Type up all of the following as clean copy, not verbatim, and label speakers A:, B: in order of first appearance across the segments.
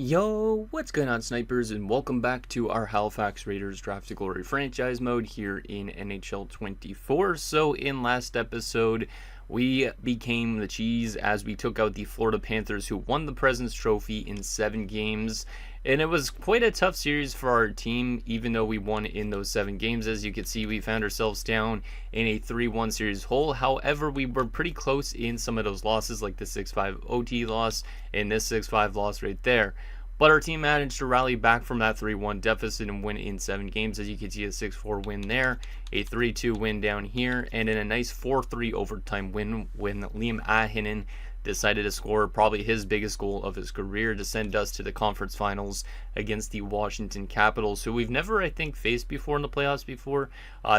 A: Yo, what's going on, snipers, and welcome back to our Halifax Raiders Draft to Glory franchise mode here in NHL 24. So in last episode, we became the cheese as we took out the Florida Panthers, who won the President's Trophy in 7 games. And it was quite a tough series for our team, even though we won in those 7 games. As you can see, we found ourselves down in a 3-1 series hole. However, we were pretty close in some of those losses, like the 6-5 OT loss and this 6-5 loss right there. But our team managed to rally back from that 3-1 deficit and win in 7 games. As you can see, a 6-4 win there, a 3-2 win down here, and then a nice 4-3 overtime win when Liam Ahinen decided to score probably his biggest goal of his career to send us to the conference finals against the Washington Capitals, who we've never, I think, faced before in the playoffs before.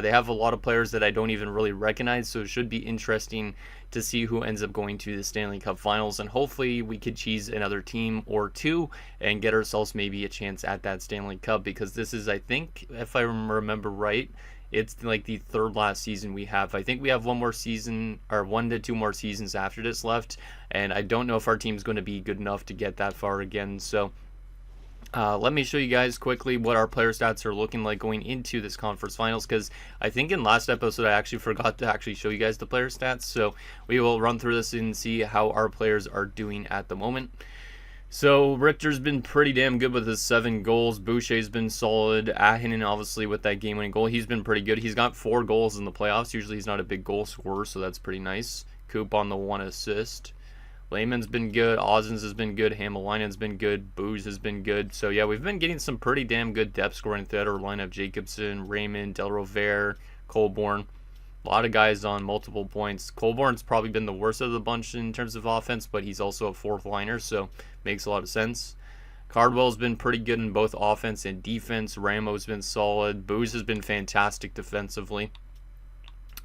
A: They have a lot of players that I don't even really recognize, so it should be interesting to see who ends up going to the Stanley Cup Finals, and hopefully we could cheese another team or two and get ourselves maybe a chance at that Stanley Cup, because this is, I think, if I remember right, it's like the third last season we have. I think we have one more season, or 1 to 2 more seasons after this left, and I don't know if our team's going to be good enough to get that far again. So let me show you guys quickly what our player stats are looking like going into this conference finals, because I think in last episode I actually forgot to actually show you guys the player stats. So we will run through this and see how our players are doing at the moment. So Richter's been pretty damn good with his 7 goals. Boucher's been solid. Ahinen, obviously, with that game-winning goal, he's been pretty good. He's got 4 goals in the playoffs. Usually he's not a big goal scorer, so that's pretty nice. Coop on the 1 assist. Lehman's been good. Ozens has been good. Hamalainen's been good. Booze has been good. So yeah, we've been getting some pretty damn good depth scoring throughout our lineup. Jacobson, Raymond, Del Rovere, Colborne. A lot of guys on multiple points. Colborne's probably been the worst of the bunch in terms of offense, but he's also a 4th liner, so makes a lot of sense. Cardwell's been pretty good in both offense and defense. Ramo's been solid. Booze has been fantastic defensively.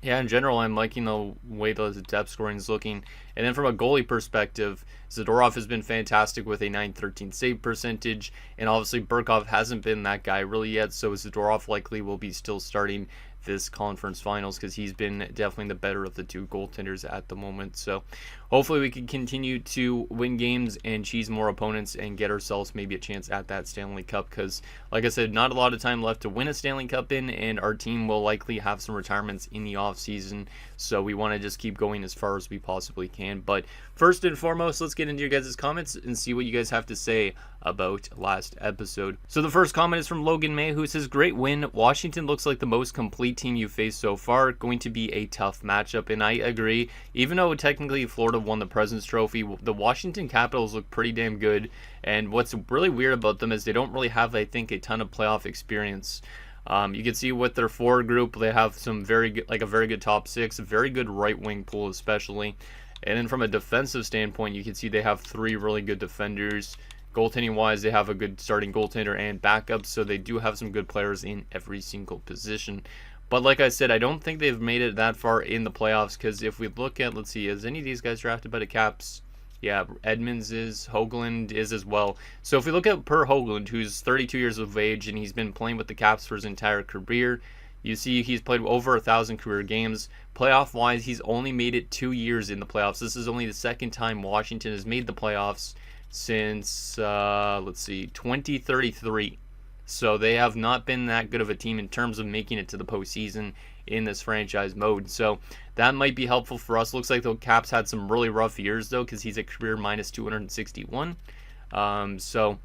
A: Yeah, in general, I'm liking the way the depth scoring is looking. And then from a goalie perspective, Zadorov has been fantastic with a .913 save percentage. And obviously, Burkov hasn't been that guy really yet, so Zadorov likely will be still starting this conference finals, because he's been definitely the better of the 2 goaltenders at the moment. So hopefully we can continue to win games and cheese more opponents and get ourselves maybe a chance at that Stanley Cup, because like I said, not a lot of time left to win a Stanley Cup in, and our team will likely have some retirements in the off season, so we want to just keep going as far as we possibly can. But first and foremost, let's get into your guys' comments and see what you guys have to say about last episode. So the first comment is from Logan May, who says, great win. Washington looks like the most complete team you faced so far. Going to be a tough matchup, and I agree. Even though technically Florida won the President's Trophy, the Washington Capitals look pretty damn good, and what's really weird about them is they don't really have, I think, a ton of playoff experience. You can see with their forward group, they have some very good, like a very good top 6, a very good right wing pool especially. And then from a defensive standpoint, you can see they have 3 really good defenders. Goaltending wise, they have a good starting goaltender and backup, so they do have some good players in every single position. But like I said, I don't think they've made it that far in the playoffs, because if we look at, let's see, is any of these guys drafted by the Caps? Yeah, Edmonds is, Hoagland is as well. So if we look at Per Hoagland, who's 32 years of age, and he's been playing with the Caps for his entire career, you see he's played over 1,000 career games. Playoff-wise, he's only made it 2 years in the playoffs. This is only the second time Washington has made the playoffs since, let's see, 2033. So they have not been that good of a team in terms of making it to the postseason in this franchise mode. So that might be helpful for us. Looks like the Caps had some really rough years, though, because he's a career minus 261. So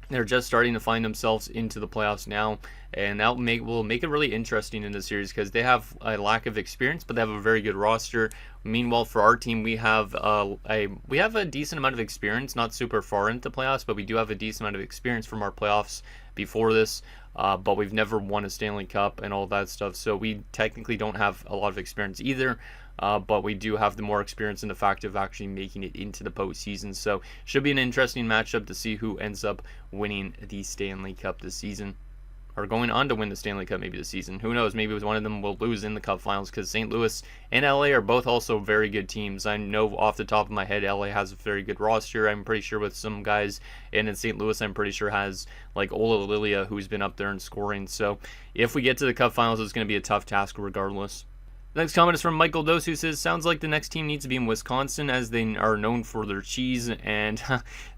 A: they're just starting to find themselves into the playoffs now, and that will make it really interesting in the series, because they have a lack of experience, but they have a very good roster. Meanwhile, for our team, we have a decent amount of experience, not super far into playoffs, but we do have a decent amount of experience from our playoffs before this. But we've never won a Stanley Cup and all that stuff, so we technically don't have a lot of experience either. But we do have the more experience in the fact of actually making it into the postseason. So should be an interesting matchup to see who ends up winning the Stanley Cup this season, or going on to win the Stanley Cup maybe this season. Who knows? Maybe one of them will lose in the Cup Finals, because St. Louis and LA are both also very good teams. I know off the top of my head, LA has a very good roster, I'm pretty sure, with some guys. And in St. Louis, I'm pretty sure has like Ola Lilia, who's been up there and scoring. So if we get to the Cup Finals, it's going to be a tough task regardless. Next comment is from Michael Dose, who says, sounds like the next team needs to be in Wisconsin as they are known for their cheese, and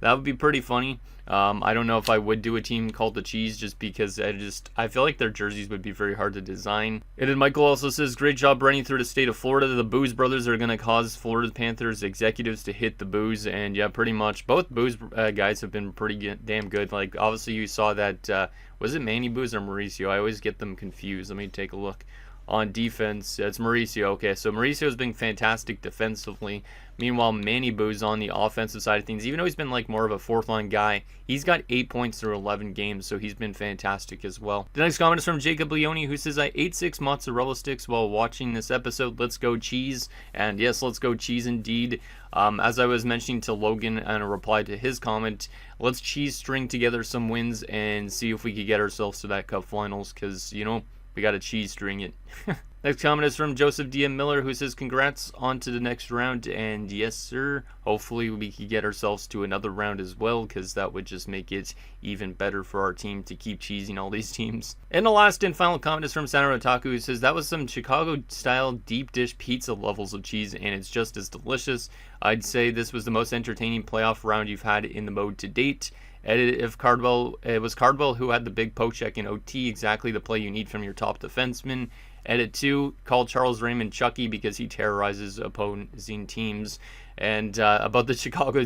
A: that would be pretty funny. I don't know if I would do a team called the Cheese just because I feel like their jerseys would be very hard to design. And then Michael also says, great job running through the state of Florida. The Booze brothers are going to cause Florida Panthers executives to hit the booze, and yeah, pretty much both Booze guys have been pretty damn good. Like, obviously you saw that, was it Manny Booze or Mauricio? I always get them confused. Let me take a look. On defense, it's Mauricio. Okay, so Mauricio's been fantastic defensively. Meanwhile, Manny Boo's on the offensive side of things. Even though he's been like more of a fourth-line guy, he's got 8 points through 11 games, so he's been fantastic as well. The next comment is from Jacob Leone, who says, I ate 6 mozzarella sticks while watching this episode. Let's go cheese. And yes, let's go cheese indeed. As I was mentioning to Logan in a reply to his comment, let's cheese string together some wins and see if we could get ourselves to that cup finals, because, you know, we got to cheese string it. Next comment is from Joseph D.M. Miller, who says, congrats on to the next round. And yes, sir, hopefully we can get ourselves to another round as well, because that would just make it even better for our team to keep cheesing all these teams. And the last and final comment is from Sandro Otaku, who says, that was some Chicago-style deep dish pizza levels of cheese, and it's just as delicious. I'd say this was the most entertaining playoff round you've had in the mode to date. Edit if it was Cardwell who had the big poke check in OT, exactly the play you need from your top defenseman. Edit 2, call Charles Raymond Chucky because he terrorizes opposing teams. And about the Chicago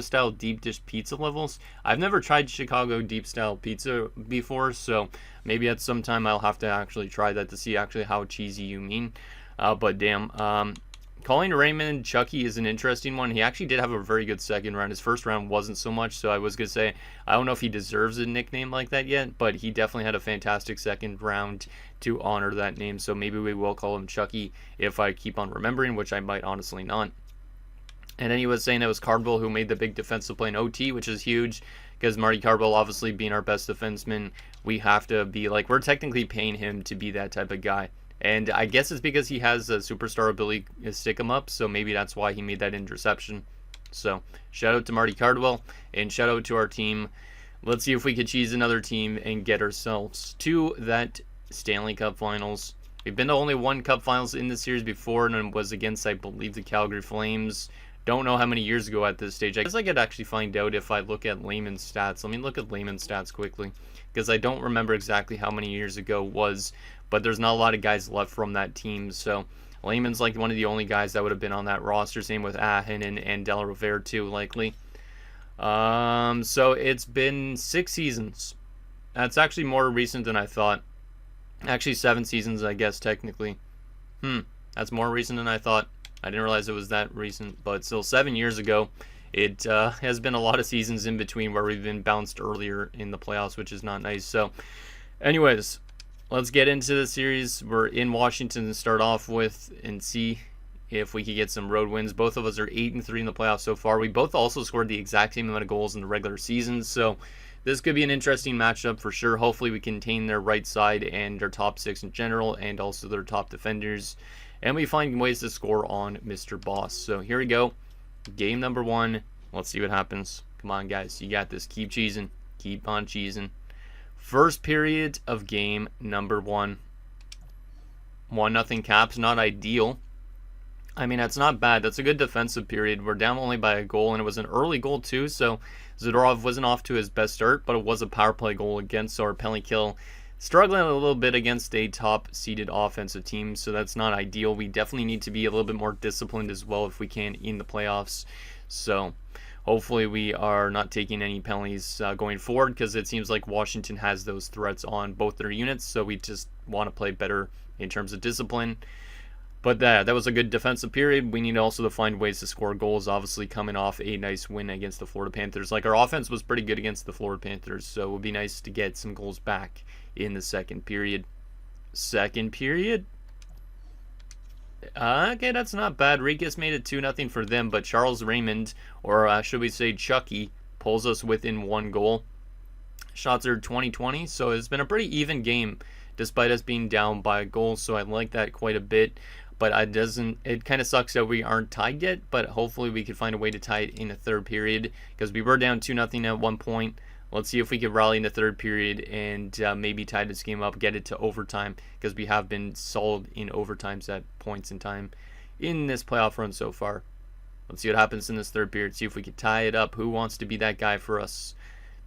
A: style deep dish pizza levels, I've never tried Chicago deep style pizza before, so maybe at some time I'll have to actually try that to see actually how cheesy you mean. But damn, calling Raymond Chucky is an interesting one. He actually did have a very good second round. His first round wasn't so much, so I was going to say, I don't know if he deserves a nickname like that yet, but he definitely had a fantastic second round to honor that name, so maybe we will call him Chucky if I keep on remembering, which I might honestly not. And then he was saying it was Cardwell who made the big defensive play in OT, which is huge, because Marty Cardwell obviously being our best defenseman, we have to be like, we're technically paying him to be that type of guy. And I guess it's because he has a superstar ability to stick him up, so maybe that's why he made that interception. So, shout out to Marty Cardwell, and shout out to our team. Let's see if we could cheese another team and get ourselves to that Stanley Cup Finals. We've been to only one Cup Finals in this series before, and it was against, I believe, the Calgary Flames. Don't know how many years ago at this stage. I guess I could actually find out if I look at Layman's stats. Let me look at Layman's stats quickly, because I don't remember exactly how many years ago it was, but there's not a lot of guys left from that team, so Layman's like one of the only guys that would have been on that roster. Same with Ahin and Del Rivera too, likely. So it's been 6 seasons. That's actually more recent than I thought. Actually 7 seasons, I guess, technically. That's more recent than I thought. I didn't realize it was that recent, but still 7 years ago. It has been a lot of seasons in between where we've been bounced earlier in the playoffs, which is not nice. So anyways, let's get into the series. We're in Washington to start off with and see if we can get some road wins. Both of us are 8-3 in the playoffs so far. We both also scored the exact same amount of goals in the regular season, so this could be an interesting matchup for sure. Hopefully we contain their right side and their top 6 in general, and also their top defenders, and we find ways to score on Mr. Boss. So here we go. Game number 1. Let's see what happens. Come on, guys. You got this. Keep cheesing. Keep on cheesing. First period of game number 1. 1-0 Caps. Not ideal. I mean, that's not bad. That's a good defensive period. We're down only by a goal, and it was an early goal too, so Zadorov wasn't off to his best start, but it was a power play goal against our penalty kill. Struggling a little bit against a top-seeded offensive team, so that's not ideal. We definitely need to be a little bit more disciplined as well if we can in the playoffs. So hopefully we are not taking any penalties going forward, because it seems like Washington has those threats on both their units, so we just want to play better in terms of discipline. But that was a good defensive period. We need also to find ways to score goals, obviously coming off a nice win against the Florida Panthers. Like, our offense was pretty good against the Florida Panthers, so it would be nice to get some goals back in the second period. Second period? Okay, that's not bad. Rikas made it 2-0 for them, but Charles Raymond, or should we say Chucky, pulls us within 1 goal. Shots are 20-20, so it's been a pretty even game despite us being down by a goal, so I like that quite a bit. But it kind of sucks that we aren't tied yet, but hopefully we can find a way to tie it in the third period, because we were down 2-0 at one point. Let's see if we can rally in the third period and maybe tie this game up, get it to overtime, because we have been solid in overtimes at points in time in this playoff run so far. Let's see what happens in this third period. See if we can tie it up. Who wants to be that guy for us?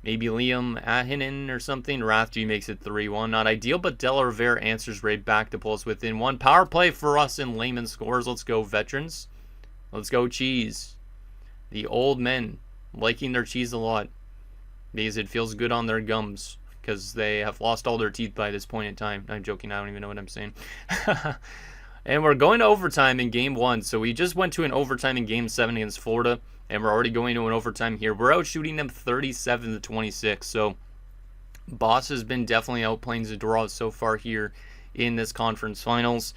A: Maybe Liam Ahinen or something. Rathje makes it 3-1. Not ideal, but De La Rivera answers right back to pull us within one. Power play for us, and Layman scores. Let's go, veterans. Let's go, cheese. The old men liking their cheese a lot because it feels good on their gums because they have lost all their teeth by this point in time. I'm joking. I don't even know what I'm saying. And we're going to overtime in Game 1. So we just went to an overtime in Game 7 against Florida, and we're already going to an overtime here. We're out shooting them 37-26. So Boss has been definitely outplaying Zadorov so far here in this conference finals.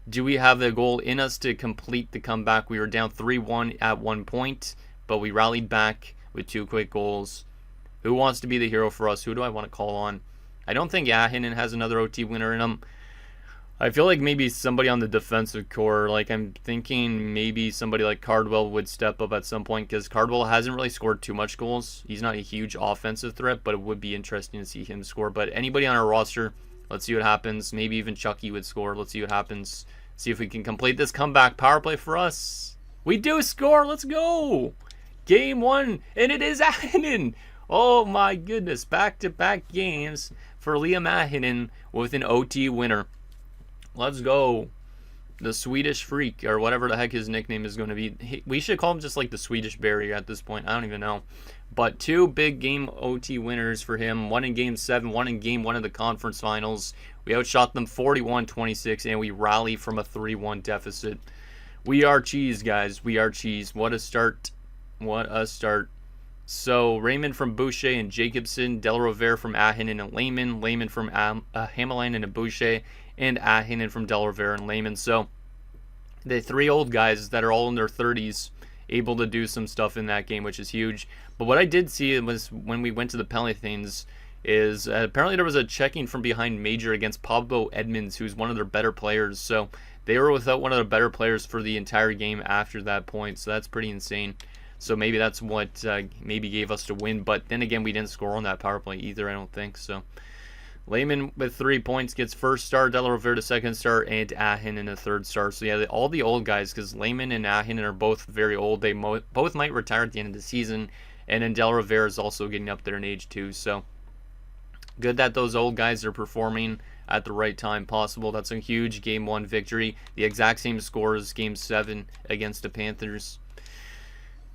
A: Do we have the goal in us to complete the comeback? We were down 3-1 at one point, but we rallied back with 2 quick goals. Who wants to be the hero for us? Who do I want to call on? I don't think Ahinen has another OT winner in him. I feel like maybe somebody on the defensive core, like I'm thinking maybe somebody like Cardwell would step up at some point, because Cardwell hasn't really scored too much goals. He's not a huge offensive threat, but it would be interesting to see him score. But anybody on our roster, let's see what happens. Maybe even Chucky would score. Let's see what happens. See if we can complete this comeback. Power play for us. We do score. Let's go. Game 1, and it is Ahinen. Oh my goodness. Back-to-back games for Liam Ahinen with an OT winner. Let's go. The Swedish Freak, or whatever the heck his nickname is going to be. We should call him just like the Swedish Barrier at this point. I don't even know. But 2 big game OT winners for him. One in Game 7, one in Game 1 of the conference finals. We outshot them 41-26, and we rally from a 3-1 deficit. We are cheese, guys. We are cheese. What a start. What a start. So, Raymond from Boucher and Jacobson. De La Rivera from Ahinen and Lehman. Lehman from Hamelainen and Boucher. And Ahinen from De La Rivera and Lehman. So, the 3 old guys that are all in their 30s able to do some stuff in that game, which is huge. But what I did see was when we went to the penalty things is apparently there was a checking from behind major against Pablo Edmonds, who's one of their better players. So they were without one of their better players for the entire game after that point. So that's pretty insane. So maybe that's what maybe gave us to win. But then again, we didn't score on that power play either, I don't think. So Lehman with 3 points gets first star, De La Rivera the second star, and Ahinen a third star. So yeah, all the old guys, because Lehman and Ahinen are both very old. They both might retire at the end of the season. And then De La Rivera is also getting up there in age too. So good that those old guys are performing at the right time possible. That's a huge Game 1 victory. The exact same score as Game 7 against the Panthers.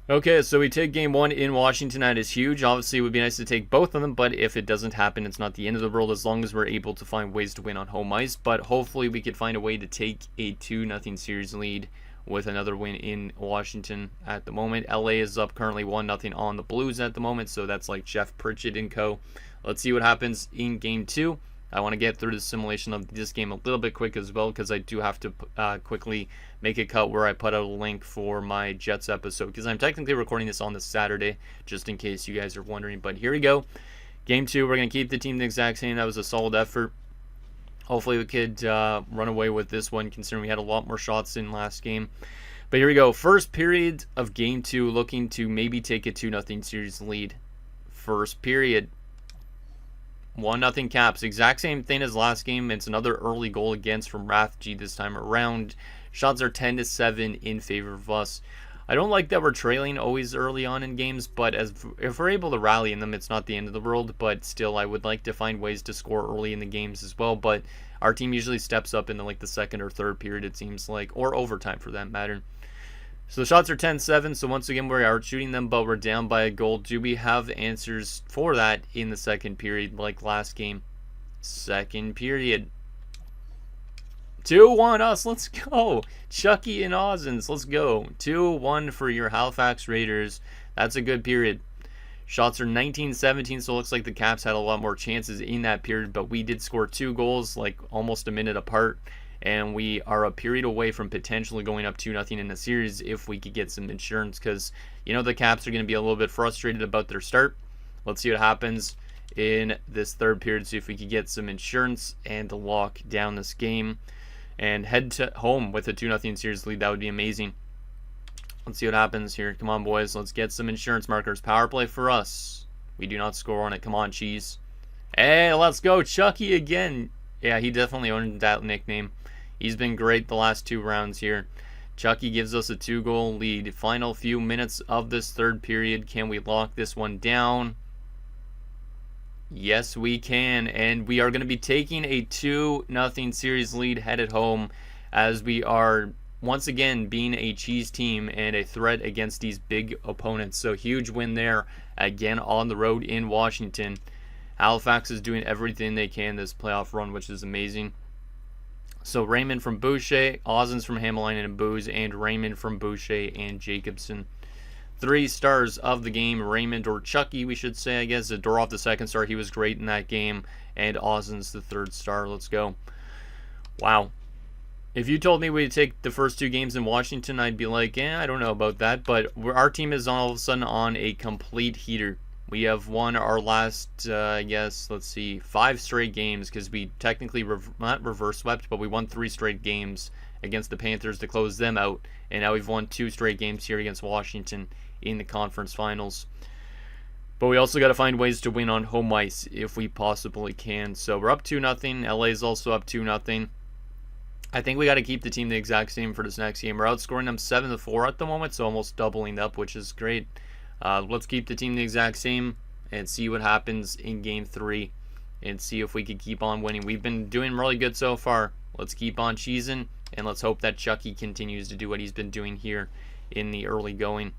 A: Okay, so we take Game 1 in Washington. That is huge. Obviously, it would be nice to take both of them, but if it doesn't happen, it's not the end of the world as long as we're able to find ways to win on home ice. But hopefully, we could find a way to take a 2-0 series lead with another win in Washington at the moment. LA is up currently 1-0 on the Blues at the moment, so that's like Jeff Pritchett and co. Let's see what happens in Game 2. I want to get through the simulation of this game a little bit quick as well, because I do have to quickly make a cut where I put out a link for my Jets episode, because I'm technically recording this on this Saturday, just in case you guys are wondering. But here we go. Game 2, we're going to keep the team the exact same. That was a solid effort. Hopefully we could run away with this one, considering we had a lot more shots in last game. But here we go. First period of Game 2, looking to maybe take a 2-0 series lead. First period. 1-0 Caps. Exact same thing as last game. It's another early goal against from Rathje this time around. Shots are 10-7 in favor of us. I don't like that we're trailing always early on in games, but if we're able to rally in them, it's not the end of the world. But still, I would like to find ways to score early in the games as well. But our team usually steps up in the second or third period, it seems like, or overtime for that matter. So the shots are 10-7, so once again we are shooting them, but we're down by a goal. Do we have answers for that in the second period like last game? Second period. 2-1 us, let's go. Chucky and Ozens, let's go. 2-1 for your Halifax Raiders. That's a good period. Shots are 19-17, so it looks like the Caps had a lot more chances in that period, but we did score 2 goals like almost a minute apart. And we are a period away from potentially going up 2-0 in the series if we could get some insurance, because, the Caps are going to be a little bit frustrated about their start. Let's see what happens in this third period, see if we could get some insurance and lock down this game and head to home with a 2-0 series lead. That would be amazing. Let's see what happens here. Come on, boys. Let's get some insurance markers. Power play for us. We do not score on it. Come on, Cheese. Hey, let's go. Chucky again. Yeah, he definitely earned that nickname. He's been great the last 2 rounds here. Chucky gives us a 2-goal lead. Final few minutes of this third period. Can we lock this one down? Yes, we can. And we are going to be taking a 2-0 series lead headed home as we are once again being a cheese team and a threat against these big opponents. So huge win there again on the road in Washington. Halifax is doing everything they can this playoff run, which is amazing. So Raymond from Boucher, Ozens from Hamalainen and Booze, and Raymond from Boucher and Jacobson. 3 stars of the game, Raymond, or Chucky, we should say, I guess. Zadorov, the 2nd star, he was great in that game. And Ozens, the 3rd star. Let's go. Wow. If you told me we'd take the first 2 games in Washington, I'd be like, I don't know about that. But our team is all of a sudden on a complete heater. We have won our last, I guess, let's see, 5 straight games because we technically not reverse swept, but we won 3 straight games against the Panthers to close them out. And now we've won 2 straight games here against Washington in the conference finals. But we also got to find ways to win on home ice if we possibly can. So we're up 2-0. LA is also up 2-0. I think we got to keep the team the exact same for this next game. We're outscoring them 7-4 at the moment, so almost doubling up, which is great. Let's keep the team the exact same and see what happens in Game 3 and see if we can keep on winning. We've been doing really good so far. Let's keep on cheesing, and let's hope that Chucky continues to do what he's been doing here in the early going.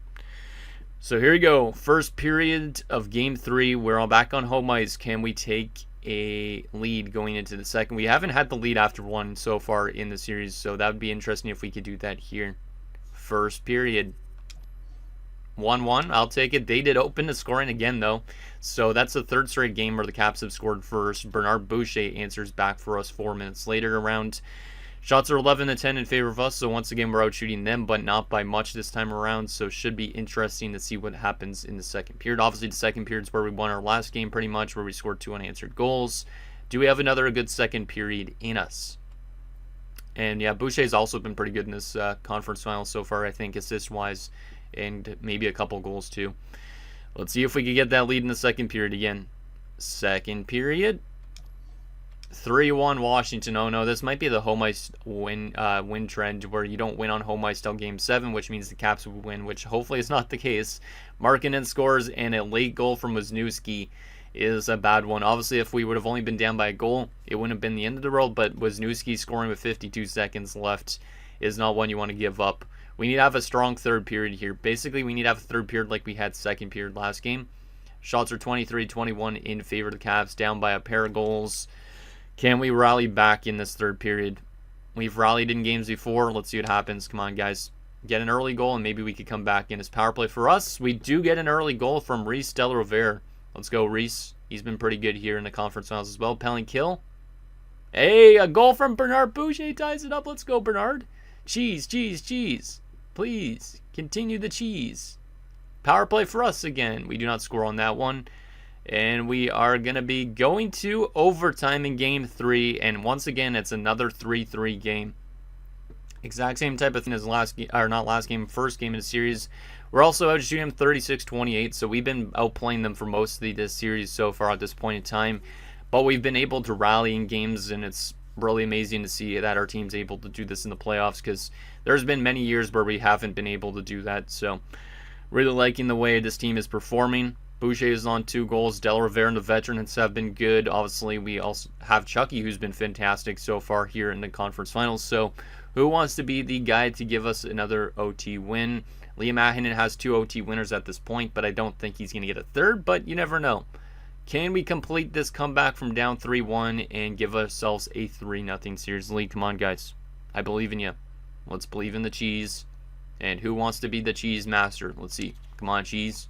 A: So here we go. First period of Game 3. We're all back on home ice. Can we take a lead going into the second? We haven't had the lead after 1 so far in the series, so that would be interesting if we could do that here. First period. 1-1, I'll take it. They did open the scoring again, though. So that's the 3rd straight game where the Caps have scored first. Bernard Boucher answers back for us 4 minutes later around. Shots are 11-10 in favor of us, so once again we're out shooting them, but not by much this time around. So should be interesting to see what happens in the second period. Obviously, the second period is where we won our last game pretty much, where we scored 2 unanswered goals. Do we have another good second period in us? And yeah, Boucher's also been pretty good in this conference final so far, I think, assist-wise, and maybe a couple goals too. Let's see if we can get that lead in the second period again. Second period. 3-1 Washington. Oh no, this might be the home ice win trend where you don't win on home ice till Game 7, which means the Caps will win, which hopefully is not the case. Markkanen scores, and a late goal from Wisniewski is a bad one. Obviously, if we would have only been down by a goal, it wouldn't have been the end of the world, but Wisniewski scoring with 52 seconds left is not one you want to give up. We need to have a strong third period here. Basically, we need to have a third period like we had second period last game. Shots are 23-21 in favor of the Caps, down by a pair of goals. Can we rally back in this third period? We've rallied in games before. Let's see what happens. Come on, guys. Get an early goal, and maybe we could come back in as power play for us. We do get an early goal from Reese Delarivere. Let's go, Reese. He's been pretty good here in the conference finals as well. Penalty kill. Hey, a goal from Bernard Boucher ties it up. Let's go, Bernard. Cheese, cheese, cheese. Please, continue the cheese. Power play for us again. We do not score on that one. And we are going to be going to overtime in Game 3. And once again, it's another 3-3 game. Exact same type of thing as last game, or not last game, first game in the series. We're also out shooting them 36-28, so we've been outplaying them for most of this series so far at this point in time. But we've been able to rally in games, and it's really amazing to see that our team's able to do this in the playoffs, because there's been many years where we haven't been able to do that. So really liking the way this team is performing. Boucher is on 2 goals. Delarivere and the veterans have been good. Obviously, we also have Chucky, who's been fantastic so far here in the conference finals. So who wants to be the guy to give us another OT win? Liam Ahinen has 2 OT winners at this point, but I don't think he's going to get a third, but you never know. Can we complete this comeback from down 3-1 and give ourselves a 3-0 series lead? Come on, guys. I believe in you. Let's believe in the cheese. And who wants to be the cheese master? Let's see. Come on, cheese.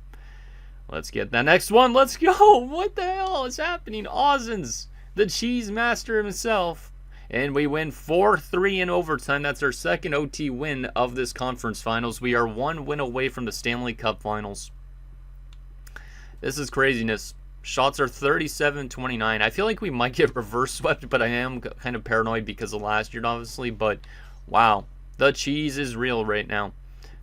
A: Let's get that next one. Let's go. What the hell is happening? Ozens, the cheese master himself. And we win 4-3 in overtime. That's our second OT win of this conference finals. We are 1 win away from the Stanley Cup finals. This is craziness. Shots are 37-29. I feel like we might get reverse swept, but I am kind of paranoid because of last year, obviously. But wow, the cheese is real right now.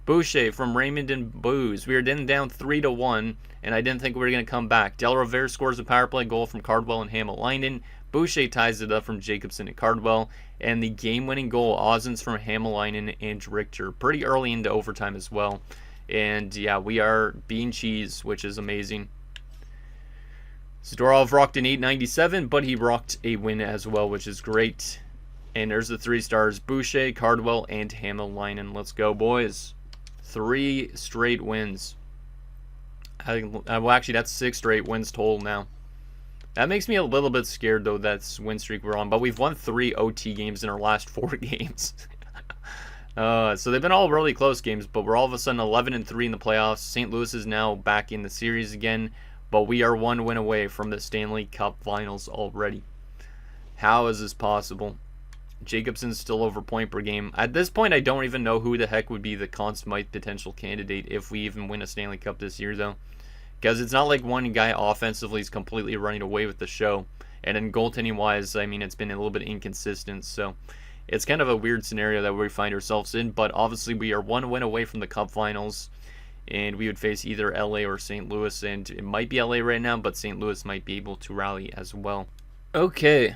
A: Boucher from Raymond and Booze. We were then down 3-1, and I didn't think we were going to come back. Del Rivera scores a power play goal from Cardwell and Hamalainen. Boucher ties it up from Jacobson and Cardwell. And the game-winning goal, Ozens from Hamalainen and Richter. Pretty early into overtime as well. And yeah, we are being cheese, which is amazing. Zadorov rocked an 897, but he rocked a win as well, which is great. And there's the 3 stars, Boucher, Cardwell, and Hamalainen. Let's go, boys. 3 straight wins. Well, actually, that's 6 straight wins total now. That makes me a little bit scared, though, that's win streak we're on. But we've won 3 OT games in our last 4 games. So they've been all really close games, but we're all of a sudden 11-3 in the playoffs. St. Louis is now back in the series again, but we are 1 win away from the Stanley Cup Finals already. How is this possible? Jacobson's still over point per game. At this point, I don't even know who the heck would be the Conn Smythe potential candidate if we even win a Stanley Cup this year, though. Because it's not like one guy offensively is completely running away with the show. And then goaltending-wise, I mean, it's been a little bit inconsistent. So it's kind of a weird scenario that we find ourselves in. But obviously, we are 1 win away from the Cup Finals. And we would face either LA or St. Louis. And it might be LA right now, but St. Louis might be able to rally as well. Okay.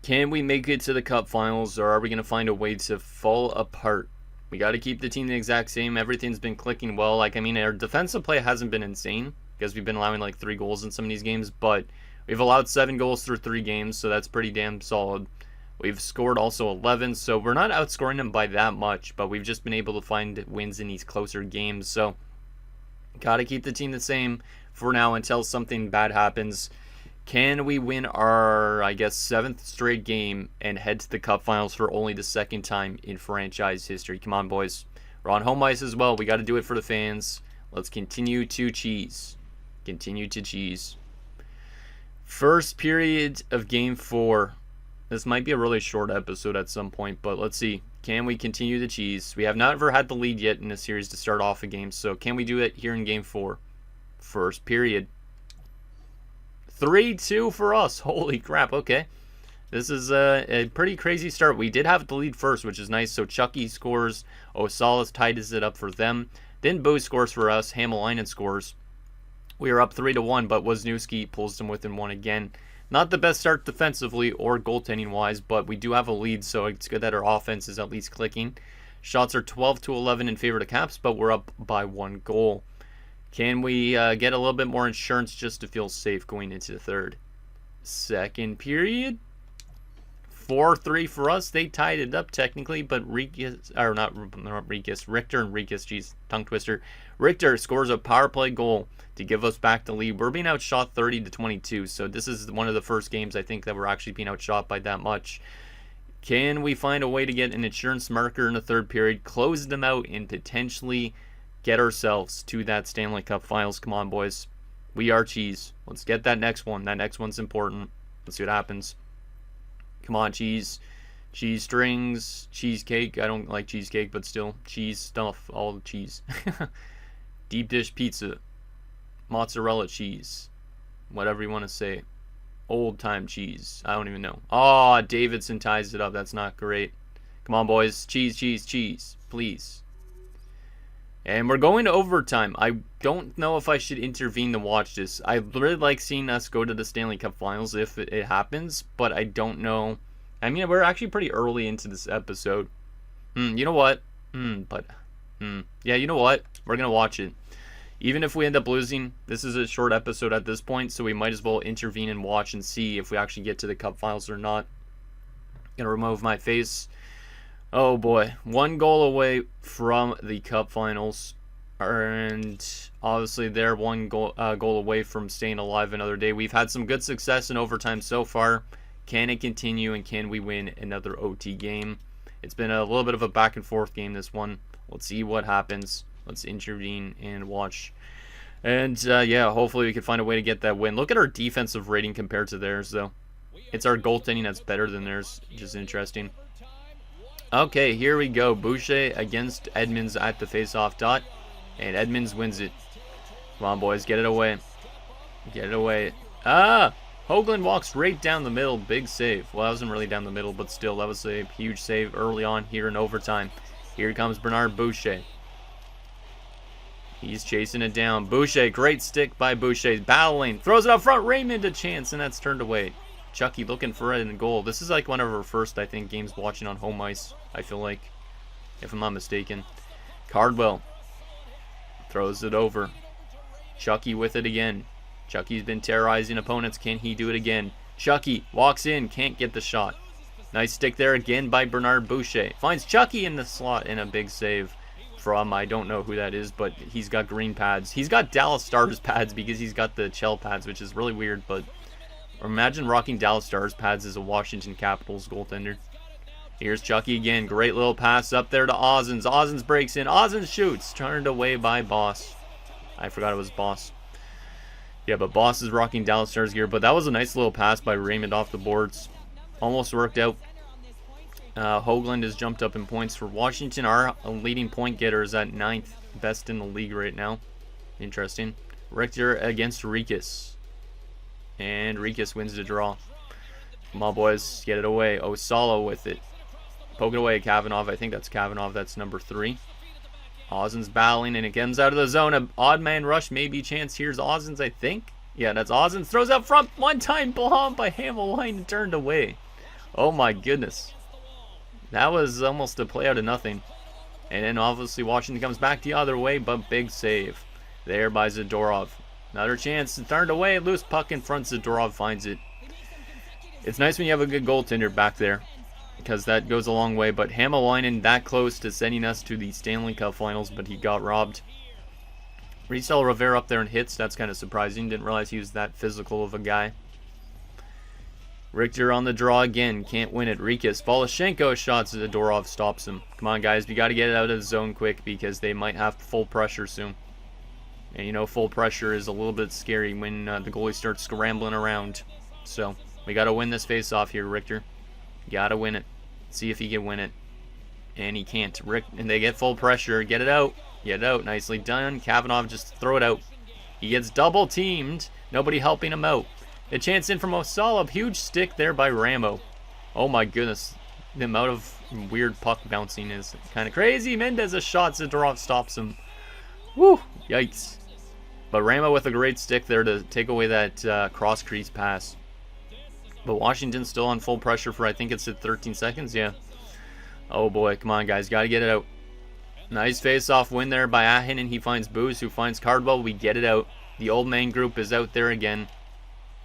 A: Can we make it to the Cup Finals, or are we going to find a way to fall apart? We got to keep the team the exact same. Everything's been clicking well. Like, I mean, our defensive play hasn't been insane because we've been allowing like 3 goals in some of these games, but we've allowed 7 goals through 3 games, so that's pretty damn solid. We've scored also 11, so we're not outscoring them by that much, but we've just been able to find wins in these closer games. So, got to keep the team the same for now until something bad happens. Can we win our, I guess, 7th straight game and head to the Cup Finals for only the 2nd time in franchise history? Come on, boys. We're on home ice as well. We got to do it for the fans. Let's continue to cheese. Continue to cheese. First period of Game 4. This might be a really short episode at some point, but let's see. Can we continue the cheese? We have not ever had the lead yet in a series to start off a game, so can we do it here in Game 4? First period. 3-2 for us. Holy crap. Okay. This is a pretty crazy start. We did have the lead first, which is nice. So Chucky scores. Osalas ties it up for them. Then Boo scores for us. Hamalainen scores. We are up 3-1, but Wisniewski pulls them within 1 again. Not the best start defensively or goaltending-wise, but we do have a lead, so it's good that our offense is at least clicking. Shots are 12-11 in favor of the Caps, but we're up by 1 goal. Can we get a little bit more insurance just to feel safe going into the 3rd? Second period. 4-3 for us. They tied it up technically, but Richter and Rikus, geez, tongue twister. Richter scores a power play goal to give us back the lead. We're being outshot 30-22, so this is one of the first games I think that we're actually being outshot by that much. Can we find a way to get an insurance marker in the 3rd period, close them out, and potentially get ourselves to that Stanley Cup Finals? Come on, boys. We are cheese. Let's get that next one. That next one's important. Let's see what happens. Come on, cheese. Cheese strings. Cheesecake. I don't like cheesecake, but still. Cheese stuff. All cheese. Deep dish pizza. Mozzarella cheese. Whatever you want to say. Old time cheese. I don't even know. Oh, Davidson ties it up. That's not great. Come on, boys. Cheese, cheese, cheese. Please. And we're going to overtime. I don't know if I should intervene to watch this. I really like seeing us go to the Stanley Cup Finals if it happens, but I don't know. I mean, we're actually pretty early into this episode. You know what? Yeah, you know what? We're going to watch it. Even if we end up losing, this is a short episode at this point, so we might as well intervene and watch and see if we actually get to the Cup Finals or not. Going to remove my face. Oh boy, 1 goal away from the Cup Finals, and obviously they're 1 goal away from staying alive another day. We've had some good success in overtime so far. Can it continue, and can we win another OT game? It's been a little bit of a back and forth game, this one. Let's see what happens. Let's intervene and watch. And yeah, hopefully we can find a way to get that win. Look at our defensive rating compared to theirs, though. It's our goaltending that's better than theirs, which is interesting. Okay, here we go. Boucher against Edmonds at the face-off dot. And Edmonds wins it. Come on, boys. Get it away. Get it away. Ah! Hoagland walks right down the middle. Big save. Well, that wasn't really down the middle, but still, that was a huge save early on here in overtime. Here comes Bernard Boucher. He's chasing it down. Boucher, great stick by Boucher. Battling. Throws it up front. Raymond a chance, and that's turned away. Chucky looking for it in the goal. This is like one of our first, I think, games watching on home ice, I feel like, if I'm not mistaken. Cardwell throws it over. Chucky with it again. Chucky's been terrorizing opponents. Can he do it again? Chucky walks in. Can't get the shot. Nice stick there again by Bernard Boucher. Finds Chucky in the slot and a big save from, I don't know who that is, but he's got green pads. He's got Dallas Stars pads because he's got the Chell pads, which is really weird, but imagine rocking Dallas Stars pads as a Washington Capitals goaltender. Here's Chucky again. Great little pass up there to Ozens. Ozens breaks in. Ozens shoots. Turned away by Boss. I forgot it was Boss. Yeah, but Boss is rocking Dallas Stars gear. But that was a nice little pass by Raymond off the boards. Almost worked out. Hoagland has jumped up in points for Washington. Our leading point getter is at 9th. Best in the league right now. Interesting. Richter against Rikas. And Rikas wins the draw. Come on, boys. Get it away. Osala with it. Poke it away, Kavanov. I think that's Kavanov. That's number 3. Ozens battling, and it comes out of the zone. An odd man rush, maybe chance. Here's Ozens, I think. Yeah, that's Ozens. Throws up front. One-time bomb by Hammerline turned away. Oh, my goodness. That was almost a play out of nothing. And then, obviously, Washington comes back the other way, but big save there by Zadorov. Another chance. Turned away. Loose puck in front. Zadorov finds it. It's nice when you have a good goaltender back there, because that goes a long way. But Hamalainen that close to sending us to the Stanley Cup Finals, but he got robbed. Risel Rivera up there and hits. That's kind of surprising. Didn't realize he was that physical of a guy. Richter on the draw again. Can't win it. Rikas. Voloshenko shots. Zadorov stops him. Come on, guys. We got to get it out of the zone quick because they might have full pressure soon. And you know, full pressure is a little bit scary when the goalie starts scrambling around. So we got to win this face-off here, Richter. Got to win it. See if he can win it. And he can't. And they get full pressure. Get it out. Get it out. Nicely done. Kavanov just throw it out. He gets double teamed. Nobody helping him out. A chance in from Osala. Huge stick there by Ramo. Oh my goodness. The amount of weird puck bouncing is kind of crazy. Mendez a shot. Zadorov stops him. Woo. Yikes. But Ramo with a great stick there to take away that cross crease pass. But Washington's still on full pressure for, I think it's at 13 seconds. Yeah. Oh boy. Come on, guys. Got to get it out. Nice face-off win there by Ahinen. He finds Booz, who finds Cardwell. We get it out. The old man group is out there again.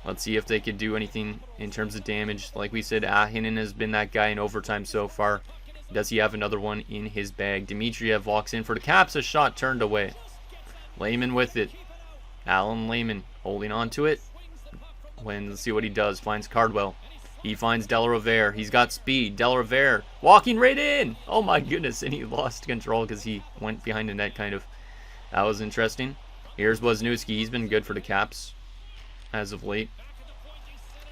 A: Let's see if they could do anything in terms of damage. Like we said, Ahinen has been that guy in overtime so far. Does he have another one in his bag? Dmitriev walks in for the Caps. A shot turned away. Lehman with it. Alan Lehman holding on to it. Let's see what he does. Finds Cardwell. He finds Delarivere. He's got speed. Delarivere walking right in. Oh my goodness. And he lost control because he went behind the net kind of. That was interesting. Here's Wisniewski. He's been good for the Caps as of late.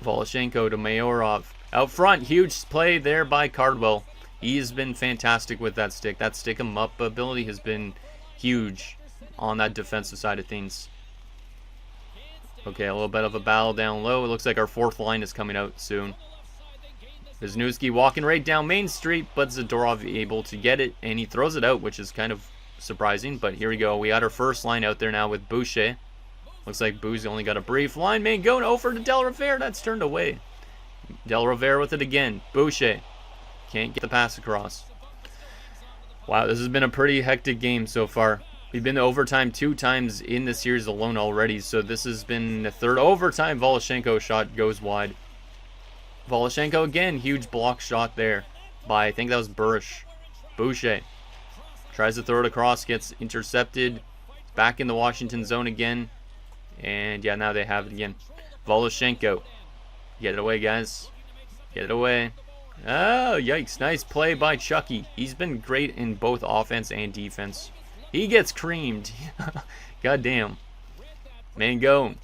A: Voloshenko to Mayorov. Out front. Huge play there by Cardwell. He's been fantastic with that stick. That stick 'em up ability has been huge on that defensive side of things. Okay, a little bit of a battle down low. It looks like our fourth line is coming out soon. Wisniewski walking right down Main Street, but Zadorov able to get it, and he throws it out, which is kind of surprising. But here we go. We got our first line out there now with Boucher. Looks like Booz only got a brief line. Man going over to Delarivere. That's turned away. Delarivere with it again. Boucher can't get the pass across. Wow, this has been a pretty hectic game so far. We've been to overtime 2 times in the series alone already, so this has been the third overtime. Voloshenko shot goes wide. Voloshenko again, huge block shot there by, I think that was Burish. Boucher tries to throw it across, gets intercepted. Back in the Washington zone again. And yeah, now they have it again. Voloshenko. Get it away, guys. Get it away. Oh, yikes. Nice play by Chucky. He's been great in both offense and defense. He gets creamed. God damn. Mangone.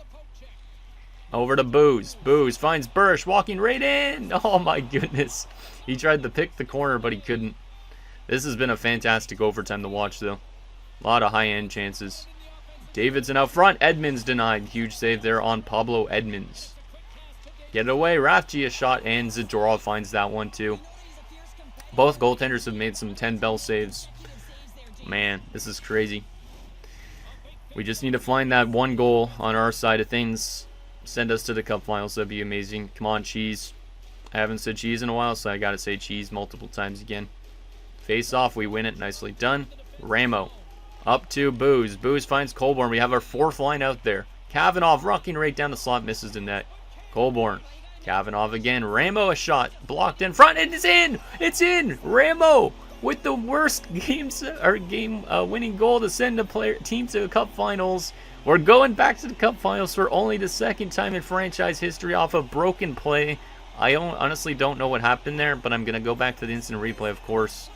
A: Over to Booz. Booz finds Burish walking right in. Oh my goodness. He tried to pick the corner, but he couldn't. This has been a fantastic overtime to watch, though. A lot of high-end chances. Davidson out front. Edmonds denied. Huge save there on Pablo Edmonds. Get it away. Rafji a shot, and Zadorov finds that one, too. Both goaltenders have made some 10-bell saves. Man, this is crazy. We just need to find that one goal on our side of things. Send us to the cup finals. That'd be amazing. Come on, cheese. I haven't said cheese in a while, so I gotta say cheese multiple times again. Face off, we win it. Nicely done. Ramo. Up to Booze. Booze finds Colborne. We have our fourth line out there. Kavanagh rocking right down the slot, misses the net. Colborne. Kavanagh again. Ramo a shot. Blocked in front, and it's in! It's in! Ramo with the worst game winning goal to send a team to the cup finals. We're going back to the cup finals for only the second time in franchise history off a broken play. I honestly don't know what happened there, but I'm going to go back to the instant replay, of course.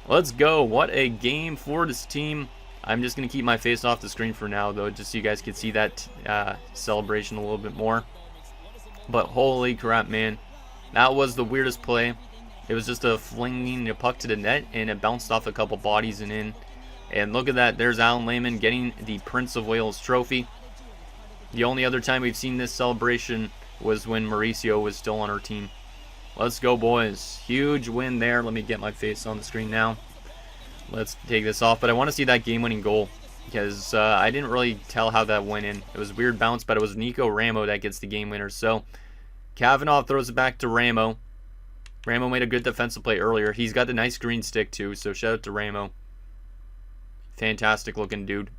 A: Let's go. What a game for this team. I'm just going to keep my face off the screen for now, though, just so you guys can see that celebration a little bit more. But holy crap, man. That was the weirdest play. It was just a flinging a puck to the net, and it bounced off a couple bodies and in. And look at that. There's Alan Lehman getting the Prince of Wales trophy. The only other time we've seen this celebration was when Mauricio was still on our team. Let's go, boys. Huge win there. Let me get my face on the screen now. Let's take this off. But I want to see that game-winning goal, because I didn't really tell how that went in. It was a weird bounce, but it was Nico Ramo that gets the game winner. So Kavanagh throws it back to Ramo. Ramo made a good defensive play earlier. He's got the nice green stick too, so shout out to Ramo. Fantastic looking dude.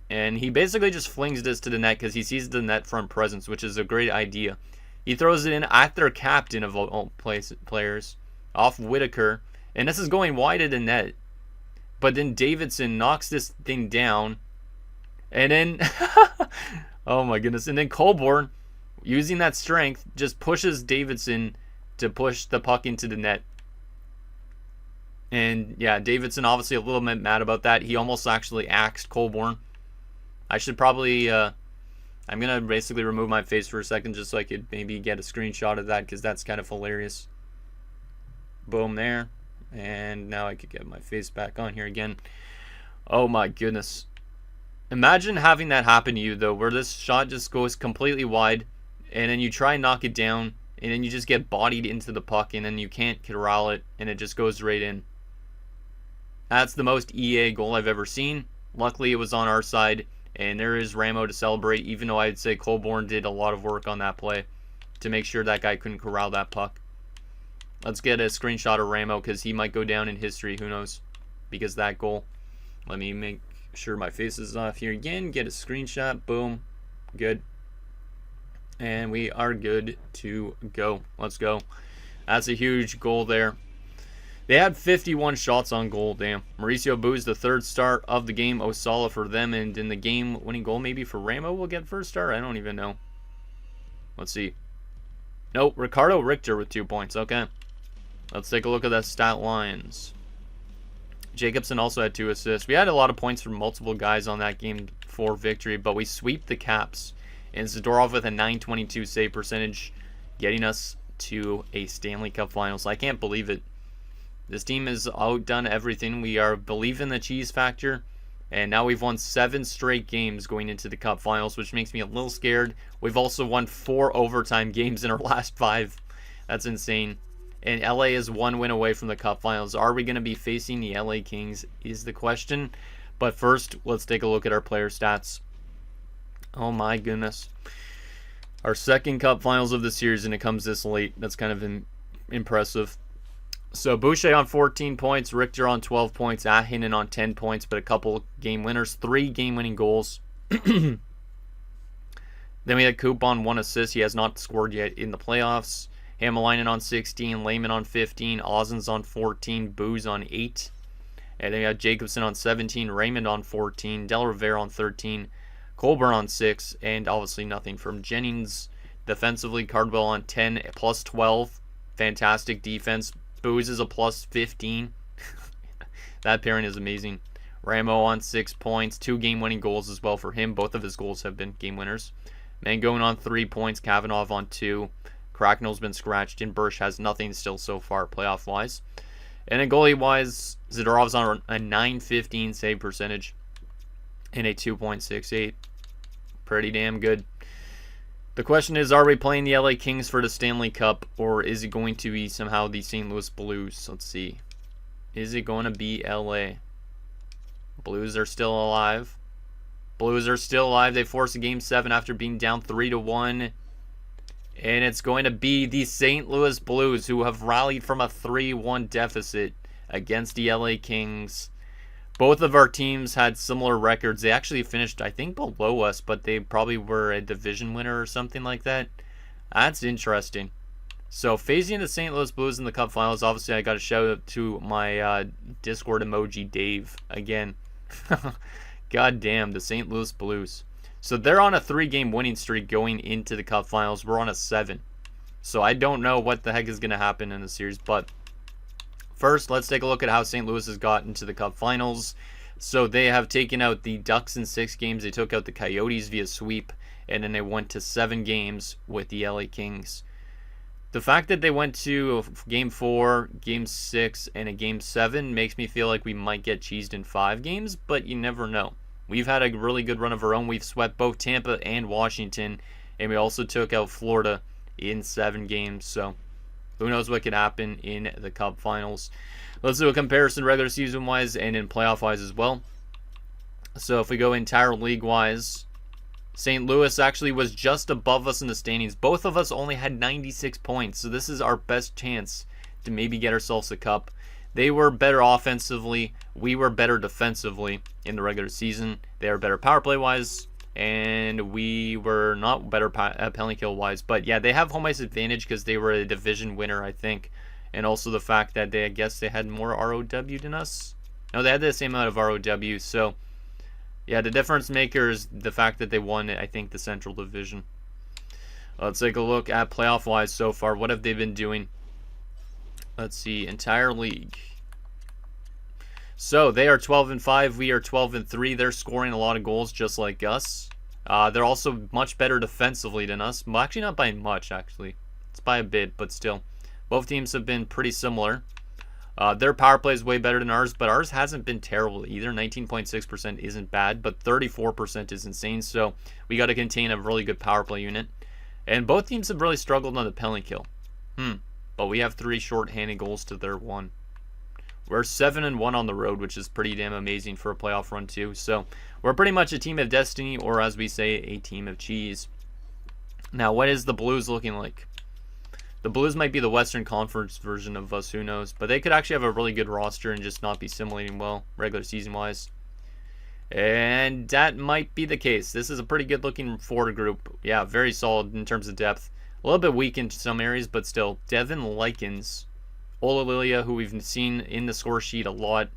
A: And he basically just flings this to the net because he sees the net front presence, which is a great idea. He throws it in at their captain of all players, off Whitaker. And this is going wide of the net. But then Davidson knocks this thing down. And then, oh my goodness. And then Colborne, using that strength, just pushes Davidson to push the puck into the net. And yeah, Davidson obviously a little bit mad about that. He almost actually axed Colborne. I should probably, I'm going to basically remove my face for a second just so I could maybe get a screenshot of that, because that's kind of hilarious. Boom there. And now I could get my face back on here again. Oh my goodness. Imagine having that happen to you, though, where this shot just goes completely wide, and then you try and knock it down, and then you just get bodied into the puck, and then you can't corral it, and it just goes right in. That's the most EA goal I've ever seen. Luckily, it was on our side, and there is Ramo to celebrate, even though I'd say Colborne did a lot of work on that play to make sure that guy couldn't corral that puck. Let's get a screenshot of Ramo, because he might go down in history, who knows, because of that goal. Let me make sure my face is off here again, get a screenshot, boom, good. And we are good to go. Let's go. That's a huge goal there. They had 51 shots on goal, damn. Mauricio Booz, the third star of the game. Osala for them, and in the game-winning goal maybe for Ramo will get first star? I don't even know. Let's see. Nope, Ricardo Richter with 2 points. Okay. Let's take a look at that stat lines. Jacobson also had 2 assists. We had a lot of points from multiple guys on that game for victory, but we sweep the Caps. And Zadorov with a .922 save percentage, getting us to a Stanley Cup Finals. I can't believe it. This team has outdone everything. We are believing the cheese factor, and now we've won 7 straight games going into the Cup Finals, which makes me a little scared. We've also won 4 overtime games in our last 5. That's insane. And LA is 1 win away from the Cup Finals. Are we going to be facing the LA Kings is the question. But first, let's take a look at our player stats. Oh my goodness. Our second Cup Finals of the series, and it comes this late. That's kind of impressive. So Boucher on 14 points, Richter on 12 points, Ahinen on 10 points, but a couple game winners, 3 game-winning goals. Then we had Coop on 1 assist. He has not scored yet in the playoffs. Hamalainen on 16, Lehman on 15, Ozens on 14, Booz on 8. And then we had Jacobson on 17, Raymond on 14, Del Rivera on 13, Colburn on 6, and obviously nothing from Jennings. Defensively, Cardwell on 10, plus 12. Fantastic defense. Booz is a plus 15. That pairing is amazing. Ramo on 6 points, 2 game-winning goals as well for him. Both of his goals have been game winners. Mangone on 3 points, Kavanagh on 2. Cracknell's been scratched, and Bursch has nothing still so far playoff-wise. And then goalie-wise, Zadorov's on a .915 save percentage and a 2.68. Pretty damn good. The question is, are we playing the LA Kings for the Stanley Cup, or is it going to be somehow the St. Louis Blues? Let's see. Is it going to be LA? Blues are still alive. Blues are still alive. They force a Game 7 after being down 3-1. And it's going to be the St. Louis Blues, who have rallied from a 3-1 deficit against the LA Kings. Both of our teams had similar records. They actually finished, I think, below us, but they probably were a division winner or something like that. That's interesting. So, facing the St. Louis Blues in the Cup Finals, obviously I got to shout out to my Discord emoji, Dave, again. God damn, the St. Louis Blues. So, they're on a 3-game winning streak going into the Cup Finals. We're on a 7. So, I don't know what the heck is going to happen in the series, but first, let's take a look at how St. Louis has gotten to the Cup Finals. So, they have taken out the Ducks in 6 games. They took out the Coyotes via sweep, and then they went to 7 games with the LA Kings. The fact that they went to Game 4, Game 6, and a Game 7 makes me feel like we might get cheesed in 5 games, but you never know. We've had a really good run of our own. We've swept both Tampa and Washington, and we also took out Florida in 7 games, so who knows what could happen in the Cup Finals. Let's do a comparison regular season-wise and in playoff-wise as well. So if we go entire league-wise, St. Louis actually was just above us in the standings. Both of us only had 96 points, so this is our best chance to maybe get ourselves a cup. They were better offensively. We were better defensively in the regular season. They were better power play-wise, and we were not better penalty kill-wise. But yeah, they have home ice advantage because they were a division winner, I think. And also the fact that I guess they had more ROW than us. No, they had the same amount of ROW, so yeah, the difference maker is the fact that they won, I think, the Central Division. Let's take a look at playoff-wise so far. What have they been doing? Let's see, entire league. So they are 12-5. We are 12-3. They're scoring a lot of goals just like us. They're also much better defensively than us. Well, actually, not by much, actually. It's by a bit, but still. Both teams have been pretty similar. Their power play is way better than ours, but ours hasn't been terrible either. 19.6% isn't bad, but 34% is insane, so we got to contain a really good power play unit. And both teams have really struggled on the penalty kill. But we have 3 short-handed goals to their 1. We're 7-1 on the road, which is pretty damn amazing for a playoff run too. So we're pretty much a team of destiny, or as we say, a team of cheese. Now, what is the Blues looking like? The Blues might be the Western Conference version of us, who knows. But they could actually have a really good roster and just not be simulating well, regular season-wise. And that might be the case. This is a pretty good-looking forward group. Yeah, very solid in terms of depth. A little bit weak in some areas, but still. Devin Likens, Ola Lilia, who we've seen in the score sheet a lot.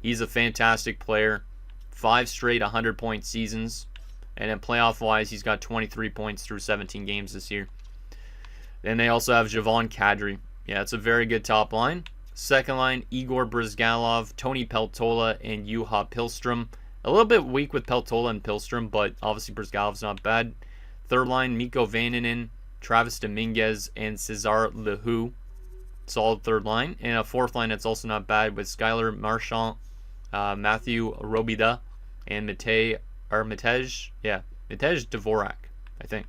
A: He's a fantastic player. 5 straight 100-point seasons. And then playoff-wise, he's got 23 points through 17 games this year. Then they also have Javon Kadri. Yeah, it's a very good top line. Second line, Igor Brizgalov, Tony Peltola, and Juha Pilstrom. A little bit weak with Peltola and Pilstrom, but obviously Brizgalov's not bad. Third line, Mikko Vaninen, Travis Dominguez, and Cesar Lehoux. Solid third line. And a fourth line that's also not bad with Skylar Marchand, Matthew Robida, and Matej Dvorak, I think.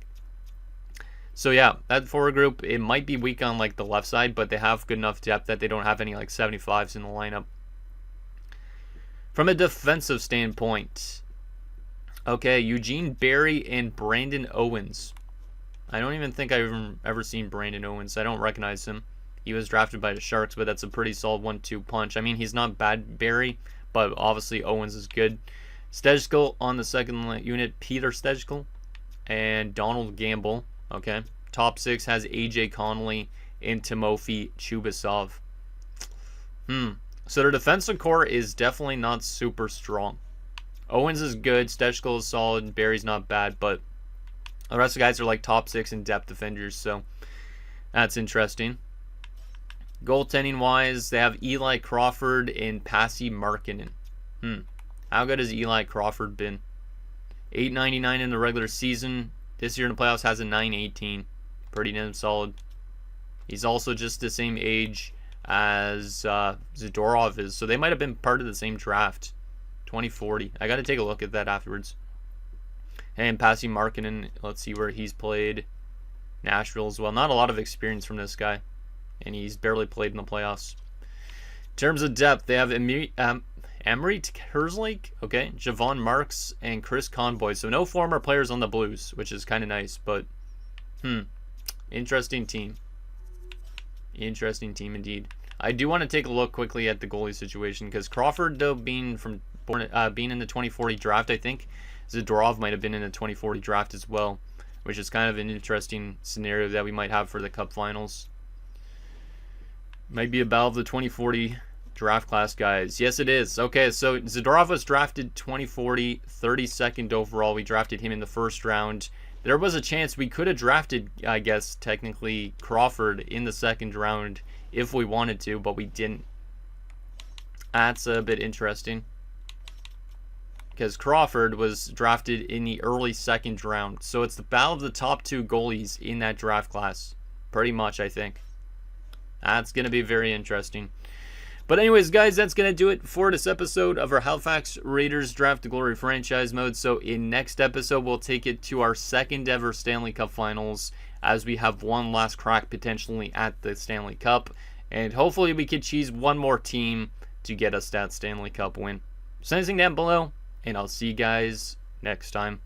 A: So yeah, that forward group, it might be weak on like the left side, but they have good enough depth that they don't have any like 75s in the lineup. From a defensive standpoint, okay, Eugene Barry and Brandon Owens. I don't even think I've ever seen Brandon Owens. I don't recognize him. He was drafted by the Sharks, but that's a pretty solid 1-2 punch. I mean, he's not bad, Barry, but obviously Owens is good. Stejskal on the second unit, Peter Stejskal and Donald Gamble. Okay. Top 6 has AJ Connolly and Timofey Chubasov. So their defensive core is definitely not super strong. Owens is good, Stejskal is solid, Barry's not bad, but the rest of the guys are like top 6 in depth defenders, so that's interesting. Goaltending wise, they have Eli Crawford and Pasi Markkanen. How good has Eli Crawford been? $8.99 in the regular season. This year in the playoffs has a 9.18. Pretty damn solid. He's also just the same age as Zadorov is. So they might have been part of the same draft. 2040. I got to take a look at that afterwards. And Pasi Markkanen, let's see where he's played. Nashville as well. Not a lot of experience from this guy. And he's barely played in the playoffs. In terms of depth, they have Emery Kerslake, okay, Javon Marks, and Chris Conboy. So no former players on the Blues, which is kind of nice, but interesting team. Interesting team indeed. I do want to take a look quickly at the goalie situation because Crawford, though, being in the 2040 draft, I think Zadorov might have been in the 2040 draft as well, which is kind of an interesting scenario that we might have for the Cup Finals. Might be a battle of the 2040 draft class, guys. Yes, it is. Okay, so Zadorov was drafted 2040, 32nd overall. We drafted him in the first round. There was a chance we could have drafted, I guess, technically, Crawford in the second round if we wanted to, but we didn't. That's a bit interesting, because Crawford was drafted in the early second round. So it's the battle of the top two goalies in that draft class, pretty much, I think. That's going to be very interesting. But anyways, guys, that's going to do it for this episode of our Halifax Raiders Draft to Glory franchise mode. So in next episode, we'll take it to our second ever Stanley Cup Finals, as we have one last crack potentially at the Stanley Cup. And hopefully we could choose one more team to get us that Stanley Cup win. Send anything down below, and I'll see you guys next time.